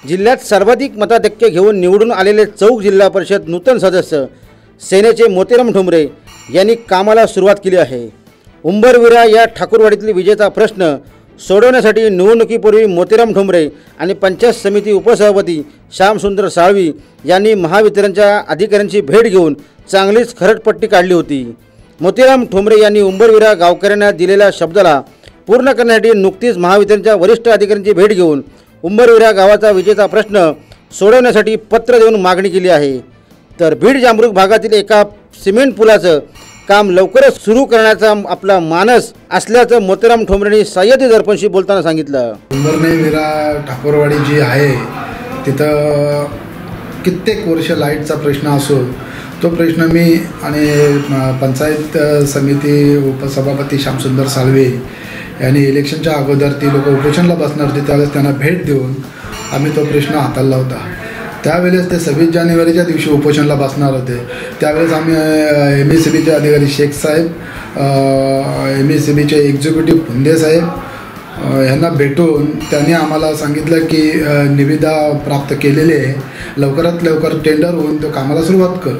जिल्ह्यात सर्वाधिक मताधिक्य घेऊन निवडून आलेले चौक जिल्हा परिषद नूतन सदस्य सेनेचे मोतीराम ठोंबरे यांनी कामाला सुरुवात केली आहे। उंबरविरा या ठाकूरवाडीतील विजेचा प्रश्न सोडवण्यासाठी निवडणुकीपूर्वी मोतीराम ठोंबरे आणि पंचायत समिती उपसभापती श्यामसुंदर साळवी यांनी महावितरणच्या अधिकाऱ्यांची भेट घेऊन चांगलीच खरडपट्टी काढली होती। मोतीराम ठोंबरे यांनी उंबरविरा गावकऱ्यांना दिलेल्या शब्दाला पूर्ण करण्यासाठी नुकतीच महावितरणच्या वरिष्ठ अधिकाऱ्यांची भेट घेऊन उंबरविरा गावाचा विजेचा प्रश्न सोडवण्यासाठी पत्र देऊन मागणी केली आहे। तर बीड जामरुख भागातील एका सिमेंट पुलाचं काम लवकरच सुरू करण्याचा आपला मानस असल्याचं मोतीराम ठोंबरेंनी सह्याद्री दर्पणशी बोलताना सांगितलं। उंबरविरा ठाकूरवाडी जी आहे तिथं कित्येक वर्ष लाईटचा प्रश्न असो तो प्रश्न मी आणि पंचायत समिती उपसभापती श्यामसुंदर साळवे यांनी इलेक्शनच्या अगोदर ती लोक उपोषणला बसणार होते त्यावेळेस त्यांना भेट देऊन आम्ही तो प्रश्न हाताळला होता। त्यावेळेस ते 26 जानेवारीच्या दिवशी उपोषणला बसणार होते। त्यावेळेस आम्ही MSCBचे अधिकारी शेख साहेब, MSCBचे एक्झिक्युटिव्ह फुंदे साहेब यांना भेटून त्यांनी आम्हाला सांगितलं की निविदा प्राप्त केलेली आहे, लवकरात लवकर टेंडर होऊन तो कामाला सुरुवात कर।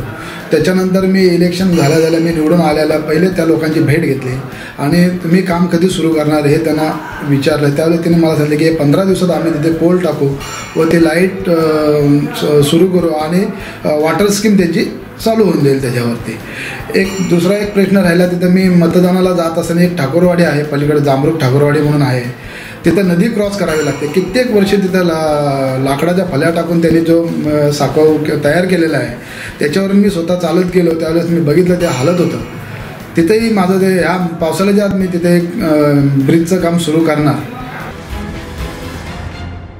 त्याच्यानंतर मी इलेक्शन झाल्या मी निवडून आल्याला पहिले त्या लोकांची भेट घेतली आणि तुम्ही काम कधी सुरू करणार हे त्यांना विचारलं। त्यावेळेस त्यांनी मला सांगितलं की 15 दिवसात आम्ही तिथे पोल टाकू व ते लाईट सुरू करू आणि वॉटर स्कीम त्याची चालू होऊन जाईल त्याच्यावरती। दुसरा एक प्रश्न राहिला, तिथं मी मतदानाला जात असताना एक ठाकूरवाडी आहे पलीकडे जामरुख ठाकूरवाडी म्हणून आहे, तिथं नदी क्रॉस करावी लागते। कित्येक वर्ष तिथं लाकडाच्या फल्या टाकून त्यांनी जो साकव तयार केलेला आहे त्याच्यावरून मी स्वतः चालत गेलो। त्यावेळेस मी बघितलं ते हालत होतं। तिथेही माझं ते ह्या पावसाळ्याच्या आत मी तिथे एक ब्रिजचं काम सुरू करणार